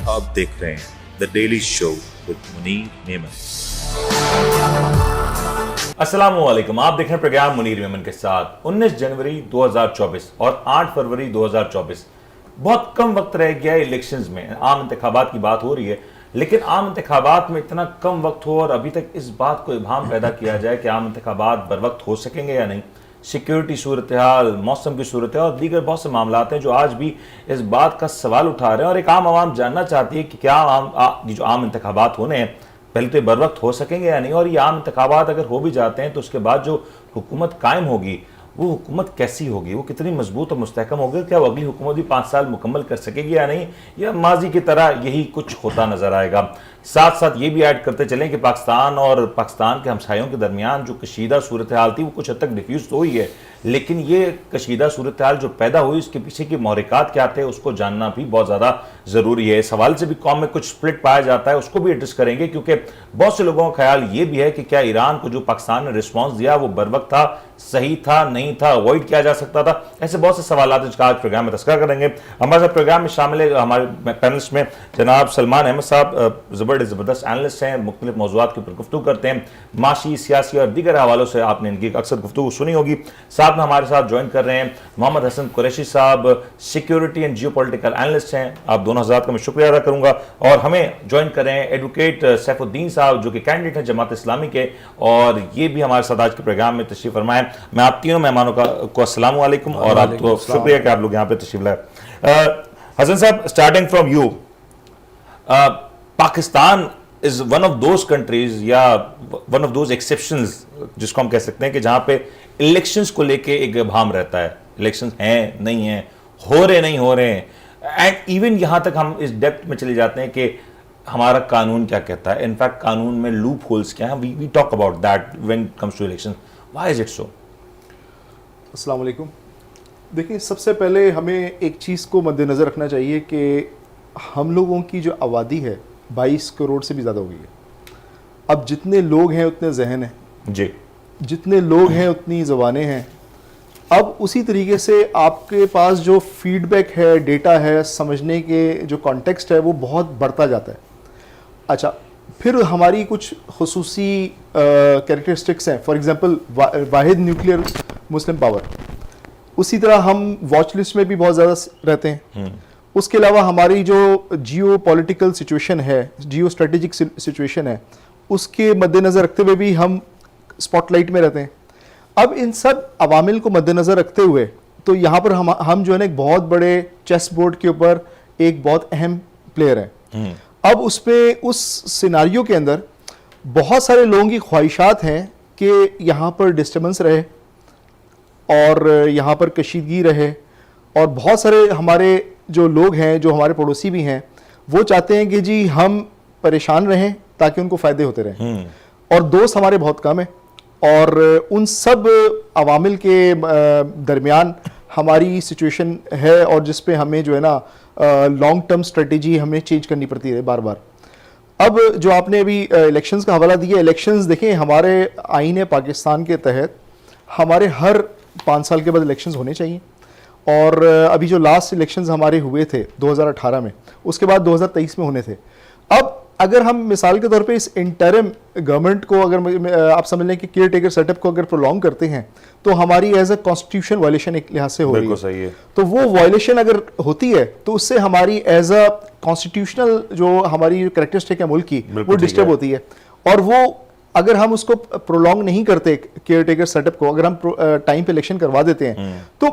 آپ دیکھ رہے ہیں the daily show with Munir Memon. السلام علیکم، آپ دیکھ رہے ہیں پروگرام منیر میمن کے ساتھ۔ 19 جنوری 2024 اور 8 فروری 2024 بہت کم وقت رہ گیا ہے الیکشنز میں۔ عام انتخابات کی بات ہو رہی ہے، لیکن عام انتخابات میں اتنا کم وقت ہو اور ابھی تک اس بات کو ابہام پیدا کیا جائے کہ عام انتخابات بر وقت ہو سکیں گے یا نہیں۔ سیکیورٹی صورتحال، موسم کی صورتحال اور دیگر بہت سے معاملات ہیں جو آج بھی اس بات کا سوال اٹھا رہے ہیں، اور ایک عام عوام جاننا چاہتی ہے کہ کیا جو عام انتخابات ہونے ہیں پہلے تو بر وقت ہو سکیں گے یا نہیں، اور یہ عام انتخابات اگر ہو بھی جاتے ہیں تو اس کے بعد جو حکومت قائم ہوگی وہ حکومت کیسی ہوگی، وہ کتنی مضبوط اور مستحکم ہوگی، کیا وہ اگلی حکومت بھی 5 سال مکمل کر سکے گی یا نہیں، یا ماضی کی طرح یہی کچھ ہوتا نظر آئے گا۔ ساتھ ساتھ یہ بھی ایڈ کرتے چلیں کہ پاکستان اور پاکستان کے ہمسایوں کے درمیان جو کشیدہ صورتحال تھی وہ کچھ حد تک ڈیفیوز تو ہوئی ہے، لیکن یہ کشیدہ صورتحال جو پیدا ہوئی اس کے پیچھے کے محرکات کیا تھے اس کو جاننا بھی بہت زیادہ ضروری ہے۔ اس حوالے سے بھی قوم میں کچھ سپلٹ پایا جاتا ہے، اس کو بھی ایڈریس کریں گے، کیونکہ بہت سے لوگوں کا خیال یہ بھی ہے کہ کیا ایران کو جو پاکستان نے رسپانس دیا وہ بر وقت تھا، صحیح تھا، نہیں تھا، اوائڈ کیا جا سکتا تھا۔ ایسے بہت سے سوالات ہیں جس کا آج پروگرام میں تذکرہ کریں گے۔ ہمارے ساتھ پروگرام میں شامل ہے ہمارے پینلسٹ میں جناب سلمان احمد صاحب، زبردست اینالسٹ ہیں، مختلف موضوعات کے اوپر گفتگو کرتے ہیں، معاشی، سیاسی اور دیگر حوالوں سے آپ نے ان کی اکثر گفتگو سنی ہوگی۔ ساتھ میں ہمارے ساتھ جوائن کر رہے ہیں محمد Hasan Qureshi sahab, security and geopolitical analyst ہیں، آپ دونوں حضرات کا میں شکریہ ادا کروں گا۔ اور ہمیں جوائن کر رہے ہیں ایڈوکیٹ سیف الدین صاحب جو کہ کینڈیڈیٹ ہیں جماعت اسلامی کے، اور یہ بھی ہمارے ساتھ آج کے پروگرام میں تشریف فرما ہے۔ میں آپ تینوں مہمانوں کو السلام علیکم، اور آپ کو شکریہ کہ آپ لوگ یہاں پہ تشریف لائے۔ حسن صاحب، starting from you, Pakistan is one of those countries یا one of those exceptions جس کو ہم کہہ سکتے ہیں کہ جہاں پہ الیکشنز کو لے کے ایک ابہام رہتا ہے، الیکشنز ہیں نہیں ہیں، ہو رہے نہیں ہو رہے ہیں، اینڈ ایون یہاں تک ہم اس ڈیپتھ میں چلے جاتے ہیں کہ ہمارا قانون کیا کہتا ہے، انفیکٹ قانون میں لوپ ہولز کیا ہیں، we talk about that when it comes to elections. Why is it so؟ السلام علیکم۔ دیکھیں، سب سے پہلے ہمیں ایک چیز کو مد نظر رکھنا چاہیے کہ ہم لوگوں کی جو آبادی ہے 22 کروڑ سے بھی زیادہ ہو گئی ہے۔ اب جتنے لوگ ہیں اتنے ذہن ہیں، جی، جتنے لوگ ہیں اتنی زبانیں ہیں۔ اب اسی طریقے سے آپ کے پاس جو فیڈ بیک ہے، ڈیٹا ہے، سمجھنے کے جو کانٹیکسٹ ہے وہ بہت بڑھتا جاتا ہے۔ اچھا، پھر ہماری کچھ خصوصی کیریکٹرسٹکس ہیں، فار ایگزامپل واحد نیوکلیئر مسلم پاور، اسی طرح ہم واچ لسٹ میں بھی بہت زیادہ رہتے ہیں۔ اس کے علاوہ ہماری جو جیو پولیٹیکل سچویشن ہے، جیو اسٹریٹجک سچویشن ہے، اس کے مد نظر رکھتے ہوئے بھی ہم اسپاٹ لائٹ میں رہتے ہیں۔ اب ان سب عوامل کو مد نظر رکھتے ہوئے تو یہاں پر ہم جو ہے نا ایک بہت بڑے چیس بورڈ کے اوپر ایک بہت اہم پلیئر ہیں۔ اب اس پہ اس سیناریو کے اندر بہت سارے لوگوں کی خواہشات ہیں کہ یہاں پر ڈسٹربنس رہے اور یہاں پر کشیدگی رہے، اور بہت سارے ہمارے جو لوگ ہیں جو ہمارے پڑوسی بھی ہیں وہ چاہتے ہیں کہ جی ہم پریشان رہیں تاکہ ان کو فائدے ہوتے رہیں، اور دوست ہمارے بہت کم ہیں، اور ان سب عوامل کے درمیان ہماری سچویشن ہے، اور جس پہ ہمیں جو ہے نا لانگ ٹرم اسٹریٹجی ہمیں چینج کرنی پڑتی ہے بار بار۔ اب جو آپ نے ابھی الیکشنز کا حوالہ دیا، الیکشنز دیکھیں ہمارے آئین پاکستان کے تحت ہمارے ہر 5 سال کے بعد الیکشنز ہونے چاہیے، اور ابھی جو لاسٹ الیکشنز ہمارے ہوئے تھے 2018 میں، اس کے بعد 2023 میں ہونے تھے۔ اب اگر ہم مثال کے طور پہ اس انٹرم گورنمنٹ کو اگر آپ سمجھ لیں کہ کیئر ٹیکر سیٹ اپ کو اگر پرولونگ کرتے ہیں تو ہماری ایز اے کانسٹیٹیوشن وائلیشن ایک لحاظ سے ہو رہی ہے۔ صحیح ہے۔ تو وہ وائلیشن اگر ہوتی ہے تو اس سے ہماری ایز اے کانسٹیٹیوشنل جو ہماری کریکٹرسٹک ہے ملک کی وہ ڈسٹرب ہوتی ہے، اور وہ اگر ہم اس کو پرولونگ نہیں کرتے کیئر ٹیکر سیٹ اپ کو، اگر ہم ٹائم پہ الیکشن کروا دیتے ہیں تو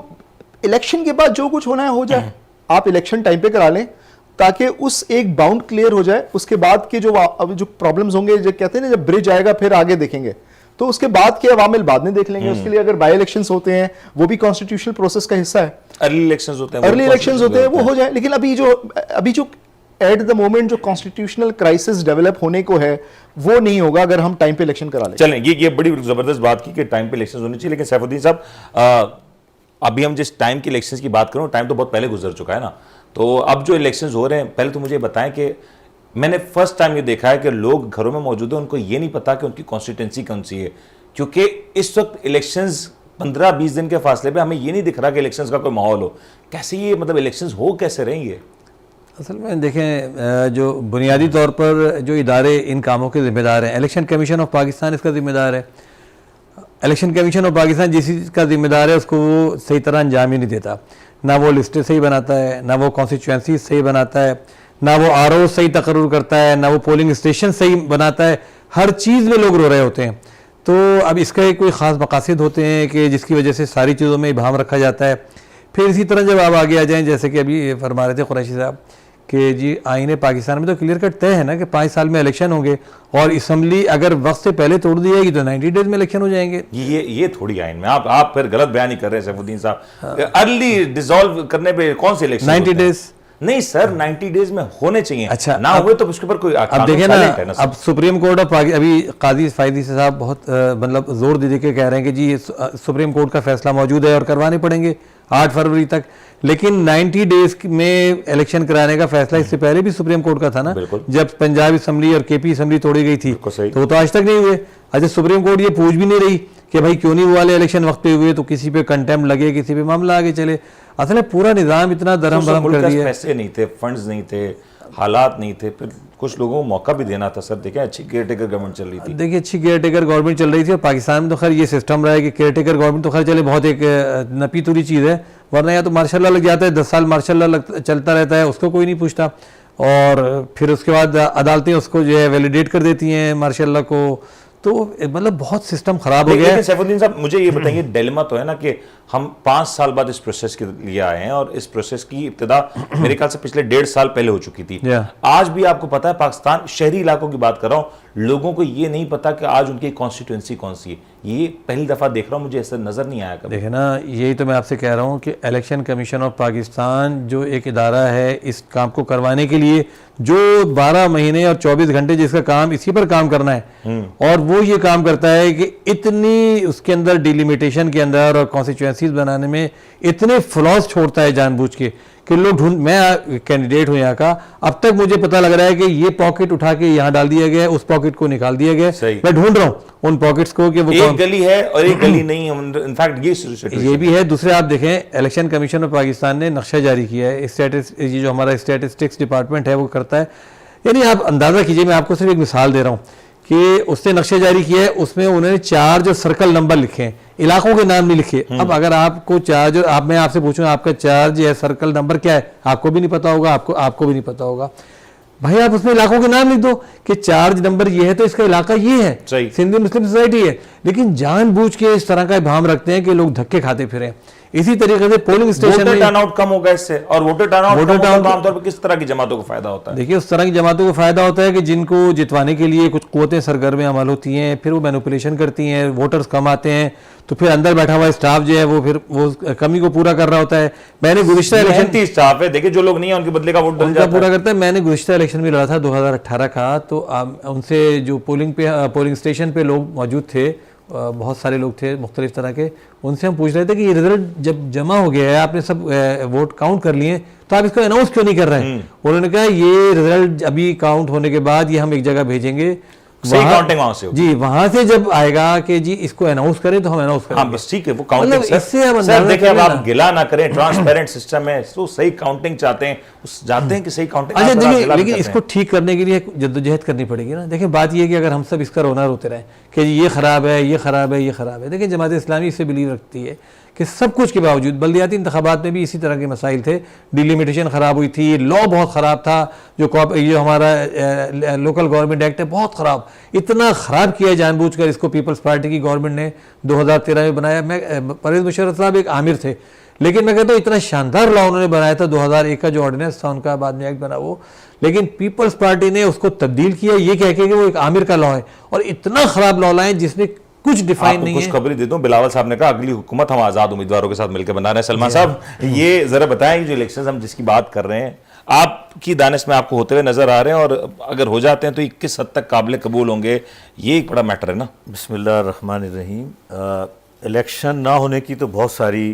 الیکشن کے بعد جو کچھ ہونا ہے ہو جائے، آپ الیکشن ٹائم پہ کرا لیں تاکہ اس ایک باؤنڈ کلیئر ہو جائے۔ اس کے بعد کے جو پرابلمز ہوں گے، جو کہتے ہیں نا جب برج آئے گا پھر آگے دیکھیں گے، تو اس کے بعد کے عوامل بعد میں دیکھ لیں گے۔ اس کے لیے اگر بائی الیکشنز ہوتے ہیں وہ بھی کانسٹیٹیوشنل پروسیس کا حصہ ہے، ارلی الیکشنز ہوتے ہیں وہ ہو جائیں، لیکن ابھی جو ایٹ دا مومنٹ جو کانسٹیٹیوشنل کرائسس ڈیولپ ہونے کو ہے وہ نہیں ہوگا اگر ہم ٹائم پہ الیکشن کرا لیں۔ چلیں، یہ بڑی زبردست بات کی کہ ٹائم پہ الیکشنز ہونی چاہیے، لیکن سیف الدین صاحب ابھی ہم جس ٹائم کی الیکشنز کی بات کروں، ٹائم تو بہت پہلے گزر چکا ہے نا، تو اب جو الیکشنز ہو رہے ہیں، پہلے تو مجھے بتائیں کہ میں نے فرسٹ ٹائم یہ دیکھا ہے کہ لوگ گھروں میں موجود ہیں، ان کو یہ نہیں پتا کہ ان کی کانسٹیٹنسی کون سی ہے، کیونکہ اس وقت الیکشنز 15-20 دن کے فاصلے پہ ہمیں یہ نہیں دکھ رہا کہ الیکشنز کا کوئی ماحول ہو۔ کیسے یہ مطلب الیکشنز ہو کیسے رہیں گے؟ اصل میں دیکھیں جو بنیادی طور پر جو ادارے ان کاموں کے ذمہ دار ہیں، الیکشن کمیشن آف پاکستان اس کا ذمہ دار ہے. الیکشن کمیشن آف پاکستان جس چیز کا ذمہ دار ہے اس کو وہ صحیح طرح انجام ہی نہیں دیتا. نہ وہ لسٹیں صحیح بناتا ہے، نہ وہ کانسٹیچوئنسیز صحیح بناتا ہے، نہ وہ آر او صحیح تقرر کرتا ہے، نہ وہ پولنگ اسٹیشن صحیح بناتا ہے. ہر چیز میں لوگ رو رہے ہوتے ہیں. تو اب اس کا کوئی خاص مقاصد ہوتے ہیں کہ جس کی وجہ سے ساری چیزوں میں ابہام رکھا جاتا ہے. پھر اسی طرح جب آپ آگے آ جائیں، جیسے کہ ابھی فرما رہے تھے قریشی صاحب کہ جی آئین پاکستان میں تو کلیئر کٹ طے ہے نا کہ 5 سال میں الیکشن ہوں گے، اور اسمبلی اگر وقت سے پہلے توڑ دی جائے گی تو 90 ڈیز میں الیکشن ہو جائیں گے. یہ تھوڑی آئین میں آپ پھر غلط بیان ہی کر رہے ہیں سیف الدین صاحب. ارلی ڈیزالو کرنے پہ کون سے الیکشن 90 ڈیز نہیں سر، 90 ڈیز میں ہونے چاہیے. اچھا نہ ہوئے تو اس کے اوپر کوئی اب دیکھیں نا، اب سپریم کورٹ آف ابھی قاضی فائدی صاحب بہت مطلب زور دے کے کہہ رہے ہیں کہ جی سپریم کورٹ کا فیصلہ موجود ہے اور کروانے پڑیں گے 8 فروری تک. لیکن 90 ڈیز میں الیکشن کرانے کا فیصلہ اس سے پہلے بھی سپریم کورٹ کا تھا نا، جب پنجاب اسمبلی اور کے پی اسمبلی توڑی گئی تھی تو وہ تو آج تک نہیں ہوئے. اچھا سپریم کورٹ یہ پوچھ بھی نہیں رہی کہ بھائی کیوں نہیں وہ والے الیکشن وقت پہ ہوئے، تو کسی پہ کنٹیمپٹ لگے، کسی پہ معاملہ آگے چلے. اصل ہے پورا نظام اتنا درہم برہم کر دیا. پیسے نہیں تھے، فنڈز نہیں تھے، حالات نہیں تھے، پھر کچھ لوگوں کو موقع بھی دینا تھا. سر دیکھیں اچھی کیئر ٹیکر گورنمنٹ چل رہی تھی. دیکھیے اچھی کیئر ٹیکر گورنمنٹ چل رہی تھی، اور پاکستان میں تو خیر یہ سسٹم رہا ہے کہ کیئر ٹیکر گورنمنٹ تو خیر چلے بہت ایک نپی توری چیز ہے، ورنہ یا تو مارشاء اللہ لگ جاتا ہے 10 سال مارشاء اللہ چلتا رہتا ہے، اس کو کوئی نہیں پوچھتا، اور پھر اس کے بعد عدالتیں اس کو جو ہے ویلیڈیٹ کر دیتی ہیں مارشاء اللہ کو. تو مطلب بہت سسٹم خراب ہو گیا ہے. لیکن سیف الدین صاحب مجھے یہ بتائیے، ڈیلیما تو ہے نا کہ ہم 5 سال بعد اس پروسیس کے لیے آئے ہیں، اور اس پروسیس کی ابتدا میرے خیال سے پچھلے 1.5 سال پہلے ہو چکی تھی. آج بھی آپ کو پتا ہے پاکستان شہری علاقوں کی بات کر رہا ہوں، لوگوں کو یہ نہیں پتا کہ آج ان کی کانسٹیٹوئنسی کون سی ہے. یہ پہلی دفعہ دیکھ رہا ہوں، مجھے ایسا نظر نہیں آیا کبھی. دیکھیں نا، یہی تو میں آپ سے کہہ رہا ہوں کہ الیکشن کمیشن آف پاکستان جو ایک ادارہ ہے اس کام کو کروانے کے لیے، جو 12 مہینے اور 24 گھنٹے جس کا کام اسی پر کام کرنا ہے، اور وہ یہ کام کرتا ہے کہ اتنی اس کے اندر ڈیلیمیٹیشن کے اندر اور کانسٹیچوئنسیز بنانے میں اتنے فلاز چھوڑتا ہے جان بوجھ کے کہ لوگ میں کینڈیڈیٹ ہوں یہاں کا، اب تک مجھے پتہ لگ رہا ہے کہ یہ پاکٹ اٹھا کے یہاں ڈال دیا گیا ہے، اس پاکٹ کو نکال دیا گیا ہے. میں ڈھونڈ رہا ہوں ان پاکٹس کو کہ وہ ایک گلی ہے اور ایک گلی نہیں ہے. انفیکٹ یہ بھی ہے. دوسرے آپ دیکھیں الیکشن کمیشن آف پاکستان نے نقشہ جاری کیا ہے، یہ جو ہمارا اسٹیٹسٹکس ڈپارٹمنٹ ہے وہ کرتا ہے. یعنی آپ اندازہ کیجئے، میں آپ کو صرف ایک مثال دے رہا ہوں کہ اس نے نقشہ جاری کیا ہے، اس میں انہوں نے 4 جو سرکل نمبر لکھے ہیں، علاقوں کے نام نہیں لکھے. اب اگر آپ کو چارج، میں آپ سے پوچھوں آپ کا چارج ہے سرکل نمبر کیا ہے، آپ کو بھی نہیں پتا ہوگا، آپ کو بھی نہیں پتا ہوگا. بھائی آپ اس میں علاقوں کے نام لکھ دو کہ چارج نمبر یہ ہے تو اس کا علاقہ یہ ہے، سندھی مسلم سوسائٹی ہے. لیکن جان بوجھ کے اس طرح کا ابہام رکھتے ہیں کہ لوگ دھکے کھاتے پھریں. اسی طریقے سے پولنگ اسٹیشن میں ٹرن آؤٹ کم ہوگا اس سے، اور ووٹر ٹرن آؤٹ عام طور پر کس طرح کی جماعتوں کو فائدہ ہوتا ہے؟ دیکھیے اس طرح کی جماعتوں کو فائدہ ہوتا ہے کہ جن کو جتوانے کے لیے کچھ قوتیں سرگرم عمل ہوتی ہیں، پھر وہ مینوپولیشن کرتی ہیں، ووٹرز کم آتے ہیں، تو پھر اندر بیٹھا ہوا اسٹاف جو ہے وہ پھر وہ کمی کو پورا کر رہا ہوتا ہے. میں نے گزشتہ الیکشن اسٹاف ہے، دیکھیں جو لوگ نہیں ہیں ان کے بدلے کا ووٹ ڈل جاتا ہے، پورا کرتا ہے. میں نے گزشتہ الیکشن میں لڑا تھا 2018 کا، تو ان سے جو پولنگ اسٹیشن پہ لوگ موجود تھے، بہت سارے لوگ تھے مختلف طرح کے، ان سے ہم پوچھ رہے تھے کہ یہ رزلٹ جب جمع ہو گیا ہے، آپ نے سب ووٹ کاؤنٹ کر لیے، تو آپ اس کو اناؤنس کیوں نہیں کر رہے ہیں؟ انہوں نے کہا یہ رزلٹ ابھی کاؤنٹ ہونے کے بعد یہ ہم ایک جگہ بھیجیں گے، صحیح کاؤنٹنگ وہاں سے جی وہاں سے جب آئے گا کہ جی اس کو اناؤنس کریں تو ہم اناؤنس کریں. ہاں بس ٹھیک ہے، وہ کاؤنٹنگ سر دیکھیں، اب آپ گلا نہ کریں، ٹرانسپیرنٹ سسٹم ہے، تو صحیح کاؤنٹنگ چاہتے ہیں، جاتے ہیں کہ صحیح کاؤنٹنگ. اچھا دیکھیں، لیکن اس کو ٹھیک کرنے کے لیے جدوجہد کرنی پڑے گی نا. دیکھیں بات یہ ہے کہ اگر ہم سب اس کا رونا روتے رہیں کہ یہ خراب ہے، یہ خراب ہے، یہ خراب ہے. دیکھیں جماعت اسلامی اس سے بلیو رکھتی ہے کہ سب کچھ کے باوجود بلدیاتی انتخابات میں بھی اسی طرح کے مسائل تھے، ڈیلیمیٹیشن خراب ہوئی تھی، لا بہت خراب تھا، جو ہمارا لوکل گورنمنٹ ایکٹ ہے بہت خراب، اتنا خراب کیا جان بوجھ کر اس کو پیپلز پارٹی کی گورنمنٹ نے 2013 میں بنایا. میں پرویز مشرف صاحب ایک عامر تھے، لیکن میں کہتا ہوں اتنا شاندار لا انہوں نے بنایا تھا 2001 کا جو آرڈیننس تھا ان کا، بعد میں ایکٹ بنا وہ، لیکن پیپلز پارٹی نے اس کو تبدیل کیا یہ کہہ کے کہ وہ ایک عامر کا لا ہے، اور اتنا خراب لا لائیں جس میں کچھ ڈیفائن نہیں ہے. کچھ خبری دیتا ہوں، بلاول صاحب نے کہا اگلی حکومت ہم آزاد امیدواروں کے ساتھ مل کے بنا رہے ہیں. سلمان صاحب یہ ذرا بتائیں، جو الیکشنز ہم جس کی بات کر رہے ہیں آپ کی دانش میں آپ کو ہوتے ہوئے نظر آ رہے ہیں، اور اگر ہو جاتے ہیں تو یہ کس حد تک قابل قبول ہوں گے؟ یہ ایک بڑا میٹر ہے نا. بسم اللہ الرحمن الرحیم. الیکشن نہ ہونے کی تو بہت ساری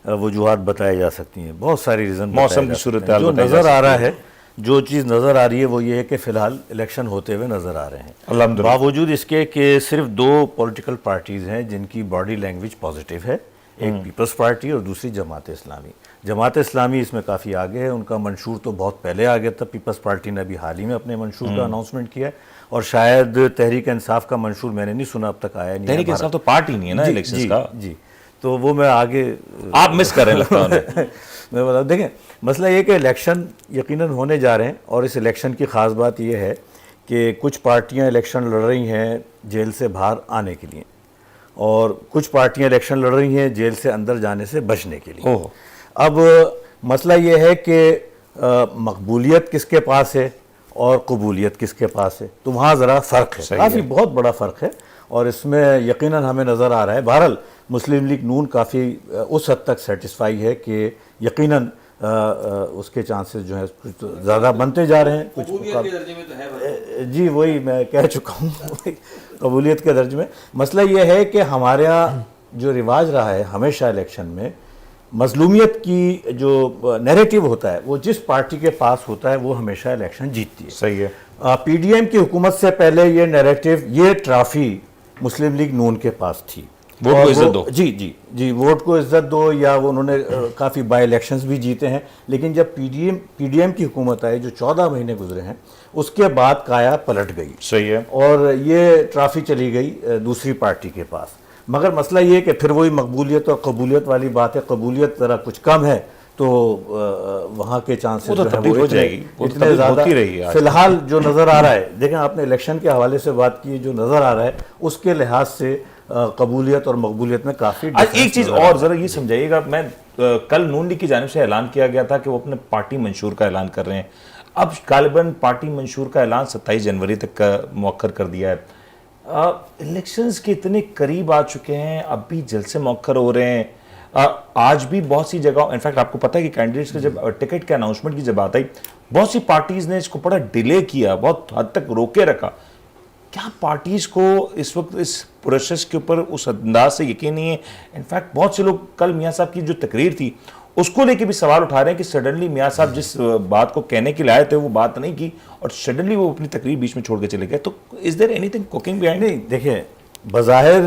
وجوہات بتائی جا سکتی ہیں، بہت ساری ریزن، موسم کی صورتحال جو نظر آ رہا ہے، جو چیز نظر آ رہی ہے وہ یہ ہے کہ فی الحال الیکشن ہوتے ہوئے نظر آ رہے ہیں، الحمدللہ، باوجود اس کے کہ صرف 2 پولیٹیکل پارٹیز ہیں جن کی باڈی لینگویج پازیٹیو ہے، ایک پیپلز پارٹی اور دوسری جماعت اسلامی. جماعت اسلامی اس میں کافی آگے ہے، ان کا منشور تو بہت پہلے آ گیا تھا، پیپلز پارٹی نے ابھی حال ہی میں اپنے منشور کا اناؤنسمنٹ کیا ہے، اور شاید تحریک انصاف کا منشور میں نے نہیں سنا، اب تک آیا نہیں ہے۔ تحریک انصاف تو پارٹی نہیں ہے نا الیکشنز کا، جی تو وہ میں آگے آپ مس کر رہے ہیں لگتا ہے۔ میں بتا دیکھیں مسئلہ یہ کہ الیکشن یقیناً ہونے جا رہے ہیں، اور اس الیکشن کی خاص بات یہ ہے کہ کچھ پارٹیاں الیکشن لڑ رہی ہیں جیل سے باہر آنے کے لیے، اور کچھ پارٹیاں الیکشن لڑ رہی ہیں جیل سے اندر جانے سے بچنے کے لیے۔ اب مسئلہ یہ ہے کہ مقبولیت کس کے پاس ہے اور قبولیت کس کے پاس ہے، تو وہاں ذرا فرق ہے، کافی بہت بڑا فرق ہے، اور اس میں یقیناً ہمیں نظر آ رہا ہے۔ بہرحال مسلم لیگ نون کافی اس حد تک سیٹسفائی ہے کہ یقیناً اس کے چانسز جو ہیں کچھ زیادہ بنتے جا رہے ہیں، کچھ جی وہی میں کہہ چکا ہوں قبولیت کے درجے میں۔ مسئلہ یہ ہے کہ ہمارے یہاں جو رواج رہا ہے ہمیشہ الیکشن میں، مظلومیت کی جو نیریٹو ہوتا ہے وہ جس پارٹی کے پاس ہوتا ہے وہ ہمیشہ الیکشن جیتتی ہے۔ صحیح ہے۔ پی ڈی ایم کی حکومت سے پہلے یہ نیریٹو، یہ ٹرافی مسلم لیگ نون کے پاس تھی، ووٹ کو عزت دو۔ جی ووٹ کو عزت دو، یا وہ انہوں نے کافی بائی الیکشنز بھی جیتے ہیں، لیکن جب پی ڈی ایم کی حکومت آئی جو 14 مہینے گزرے ہیں، اس کے بعد کایا پلٹ گئی، صحیح ہے، اور یہ ٹرافی چلی گئی دوسری پارٹی کے پاس۔ مگر مسئلہ یہ کہ پھر وہی مقبولیت اور قبولیت والی بات ہے، قبولیت ذرا کچھ کم ہے تو وہاں کے چانسز وہ تو تبدیل ہو جائے گی، وہ تو اتنے تبدیل زیادہ ہوتی رہی ہے۔ فی الحال جو نظر آ رہا ہے، دیکھیں آپ نے الیکشن کے حوالے سے بات کی، جو نظر آ رہا ہے اس کے لحاظ سے قبولیت اور مقبولیت میں کافی ایک چیز اور ذرا یہ سمجھائیے گا، میں کل نون لیگ کی جانب سے اعلان کیا گیا تھا کہ وہ اپنے پارٹی منشور کا اعلان کر رہے ہیں، اب غالباً پارٹی منشور کا اعلان 27 جنوری تک کا مؤخر کر دیا ہے۔ الیکشنز کے اتنے قریب آ چکے ہیں، اب بھی جلسے مؤخر ہو رہے ہیں، آج بھی بہت سی جگہ، انفیکٹ آپ کو پتہ ہے کہ کینڈیڈیٹس کے جب ٹکٹ کے اناؤنسمنٹ کی جب بات آئی، بہت سی پارٹیز نے اس کو بڑا ڈیلے کیا، بہت حد تک روکے رکھا۔ کیا پارٹیز کو اس وقت اس پروسیس کے اوپر اس انداز سے یقین نہیں ہے؟ انفیکٹ بہت سے لوگ کل میاں صاحب کی جو تقریر تھی اس کو لے کے بھی سوال اٹھا رہے ہیں کہ سڈنلی میاں صاحب جس بات کو کہنے کے لیے آئے تھے وہ بات نہیں کی، اور سڈنلی وہ اپنی تقریر بیچ میں چھوڑ کے چلے گئے، تو is there anything cooking behind? نہیں دیکھیں، بظاہر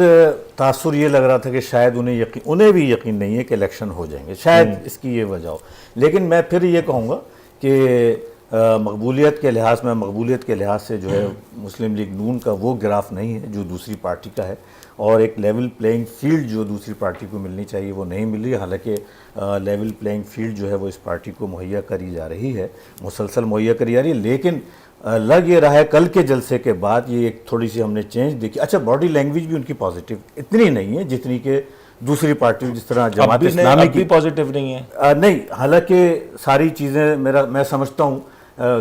تاثر یہ لگ رہا تھا کہ شاید انہیں بھی یقین نہیں ہے کہ الیکشن ہو جائیں گے، شاید اس کی یہ وجہ ہو، لیکن میں پھر یہ کہوں گا کہ مقبولیت کے لحاظ سے جو ہے مسلم لیگ نون کا وہ گراف نہیں ہے جو دوسری پارٹی کا ہے، اور ایک لیول پلینگ فیلڈ جو دوسری پارٹی کو ملنی چاہیے وہ نہیں مل رہی، حالانکہ لیول پلینگ فیلڈ جو ہے وہ اس پارٹی کو مہیا کری جا رہی ہے، مسلسل مہیا کری جا رہی ہے، لیکن لگ یہ رہا ہے کل کے جلسے کے بعد یہ ایک تھوڑی سی ہم نے چینج دیکھی۔ اچھا باڈی لینگویج بھی ان کی پازیٹیو اتنی نہیں ہے جتنی کہ دوسری پارٹی جس طرح جماعت اسلامی کی پازیٹیو نہیں ہے، نہیں، حالانکہ ساری چیزیں میں سمجھتا ہوں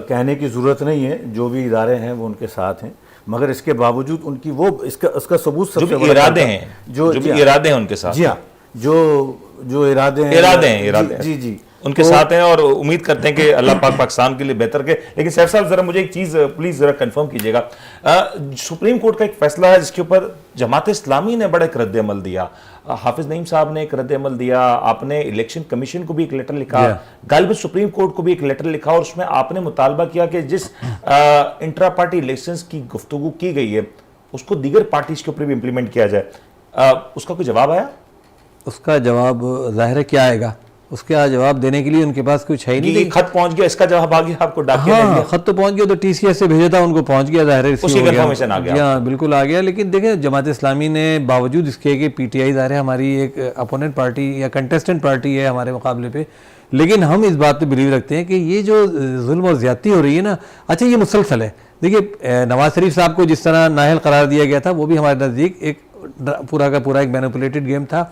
کہنے کی ضرورت نہیں ہے، جو بھی ادارے ہیں وہ ان کے ساتھ ہیں، مگر اس کے باوجود ان کی وہ اس کا ثبوت سب سے بڑا ارادے ہیں، جو ارادے ہیں ان کے ساتھ، جی ہاں، جو ارادے ہیں جی ان کے ساتھ ہیں، اور امید کرتے ہیں کہ اللہ پاک پاکستان کے لیے بہتر کرے۔ لیکن سیف صاحب ذرا مجھے ایک چیز پلیز ذرا کنفرم کیجئے گا، سپریم کورٹ کا ایک فیصلہ ہے جس کے اوپر جماعت اسلامی نے بڑا ایک رد عمل دیا، حافظ نعیم صاحب نے ایک رد عمل دیا، آپ نے الیکشن کمیشن کو بھی ایک لیٹر لکھا، غالباً سپریم کورٹ کو بھی ایک لیٹر لکھا، اور اس میں آپ نے مطالبہ کیا کہ جس انٹرا پارٹی الیکشنز کی گفتگو کی گئی ہے اس کو دیگر پارٹیز کے اوپر بھی امپلیمنٹ کیا جائے، اس کا کوئی جواب آیا؟ اس کا جواب ظاہر ہے کیا آئے گا، اس کا جواب دینے کے لیے ان کے پاس کچھ ہے ہی نہیں۔ یہ خط پہنچ گیا، اس کا جواب آ گیا آپ کو ڈاکیہ نے دیا؟ خط تو پہنچ گیا، تو ٹی سی ایس سے بھیجا تھا، ان کو پہنچ گیا، ظاہر ہے اسی کنفرمیشن آ گیا۔ جی ہاں بالکل آ گیا، لیکن دیکھیں جماعت اسلامی نے باوجود اس کے کہ پی ٹی آئی ظاہر ہے ہماری ایک اپوننٹ پارٹی یا کنٹیسٹنٹ پارٹی ہے ہمارے مقابلے پہ، لیکن ہم اس بات پہ بلیو رکھتے ہیں کہ یہ جو ظلم اور زیادتی ہو رہی ہے نا، اچھا یہ مسلسل ہے۔ دیکھیے نواز شریف صاحب کو جس طرح نااہل قرار دیا گیا تھا، وہ بھی ہمارے نزدیک ایک پورا کا پورا ایک مینیپولیٹڈ گیم تھا،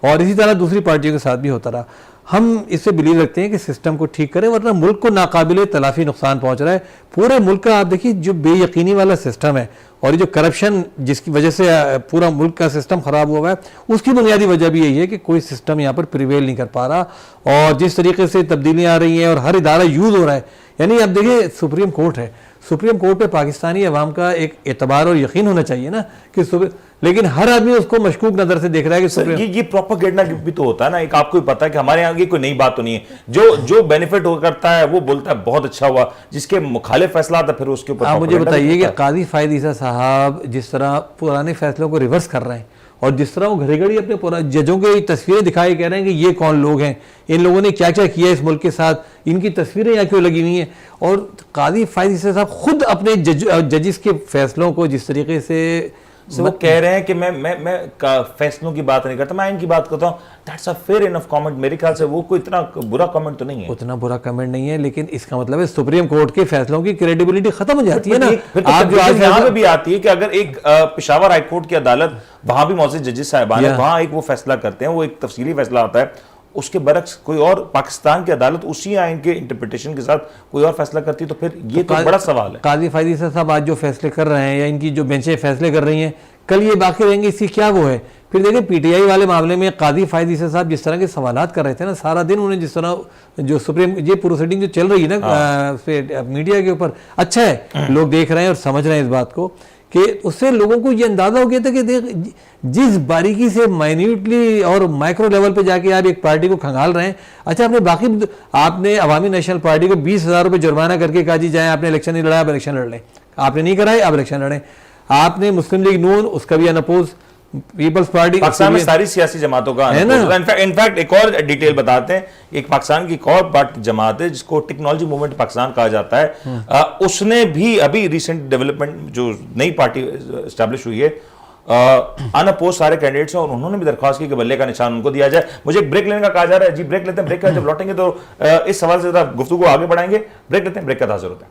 اور اسی طرح دوسری پارٹیوں کے ساتھ بھی ہوتا رہا۔ ہم اس سے بلیو رکھتے ہیں کہ سسٹم کو ٹھیک کریں، ورنہ ملک کو ناقابل تلافی نقصان پہنچ رہا ہے پورے ملک کا۔ آپ دیکھیے جو بے یقینی والا سسٹم ہے اور یہ جو کرپشن جس کی وجہ سے پورا ملک کا سسٹم خراب ہوا ہے، اس کی بنیادی وجہ بھی یہی ہے کہ کوئی سسٹم یہاں پر پریویل نہیں کر پا رہا، اور جس طریقے سے تبدیلیاں آ رہی ہیں اور ہر ادارہ یوز ہو رہا ہے، یعنی اب دیکھیں سپریم کورٹ ہے، سپریم کورٹ پہ پاکستانی عوام کا ایک اعتبار اور یقین ہونا چاہیے نا کہ لیکن ہر آدمی اس کو مشکوک نظر سے دیکھ رہا ہے کہ یہ پروپیگنڈا بھی تو ہوتا ہے نا، ایک آپ کو بھی پتا ہے کہ ہمارے یہاں کی کوئی نئی بات تو نہیں ہے، جو بینیفٹ ہو کرتا ہے وہ بولتا ہے بہت اچھا ہوا، جس کے مخالف فیصلہ آتا ہے پھر اس کے اوپر آپ مجھے بتائیے کہ قاضی فائد عیسیٰ صاحب جس طرح پرانے فیصلوں کو ریورس کر رہے ہیں اور جس طرح وہ گھڑی گھڑی اپنے ججوں کی تصویریں دکھائے کہہ رہے ہیں کہ یہ کون لوگ ہیں, ان لوگوں نے کیا کیا کیا اس ملک کے ساتھ, ان کی تصویریں یہاں کیوں لگی ہوئی ہیں. اور قاضی فائز عیسی صاحب خود اپنے ججز کے فیصلوں کو جس طریقے سے وہ کہہ رہے ہیں کہ میں فیصلوں کی بات نہیں کرتا, میں ان کی بات کرتا ہوں. That's a fair enough comment. میرے خیال سے وہ کوئی اتنا برا کامنٹ تو نہیں ہے. اتنا برا کمنٹ نہیں ہے, لیکن اس کا مطلب ہے سپریم کورٹ کے فیصلوں کی کریڈیبلٹی ختم ہو جاتی ہے نا. آپ جو آج یہاں پہ بھی آتی ہے کہ اگر ایک پشاور ہائی کورٹ کی عدالت, وہاں بھی معزز ججز صاحبان ہیں, وہاں ایک وہ فیصلہ کرتے ہیں, وہ ایک تفصیلی فیصلہ آتا ہے, اس کے برعکس کوئی اور پاکستان کی عدالت اسی آئین کے انٹرپریٹیشن کے ساتھ کوئی اور فیصلہ کرتی ہے, تو پھر یہ تو بڑا سوال ہے. قاضی فائز عیسی صاحب آج جو فیصلے کر رہے ہیں یا ان کی جو بینچیں فیصلے کر رہی ہیں, کل یہ باقی رہیں گے, اس کی کیا وہ ہے. پھر دیکھیں پی ٹی آئی والے معاملے میں قاضی فائز عیسی صاحب جس طرح کے سوالات کر رہے تھے نا, سارا دن انہیں جس طرح جو سپریم یہ پروسیڈنگ جو چل رہی ہے نا میڈیا کے اوپر, اچھا ہے لوگ دیکھ رہے ہیں اور سمجھ رہے ہیں اس بات کو, کہ اس سے لوگوں کو یہ اندازہ ہو گیا تھا کہ دیکھ جس باریکی سے مائنیوٹلی اور مائکرو لیول پہ جا کے آپ ایک پارٹی کو کھنگال رہے ہیں. اچھا آپ نے عوامی نیشنل پارٹی کو 20,000 روپے جرمانہ کر کے کہا جی جائیں, آپ نے الیکشن نہیں لڑا, آپ الیکشن لڑ لیں. آپ نے نہیں کرائے, آپ الیکشن لڑیں. آپ نے مسلم لیگ نون, اس کا بھی انپوز, پیپلز پارٹی, پاکستان میں ساری سیاسی جماعتوں کا انفیکٹ ایک اور ڈیٹیل بتاتے ہیں. ایک پاکستان کی ایک اور جماعت ہے جس کو ٹیکنالوجی موومنٹ پاکستان کہا جاتا ہے, اس نے بھی ابھی ریسنٹ ڈیولپمنٹ جو نئی پارٹی اسٹیبلش ہوئی ہے, انپوز سارے کینڈیڈیٹس ہیں, اور انہوں نے بھی درخواست کی کہ بلے کا نشان ان کو دیا جائے. مجھے ایک بریک لینے کا کہا جا رہا ہے, جی بریک لیتے ہیں, بریک کا جب لوٹیں گے تو اس سوال سے ذرا گفتگو آگے بڑھائیں گے. بریک لیتے ہیں, بریک کا حاضر ہوتا ہے.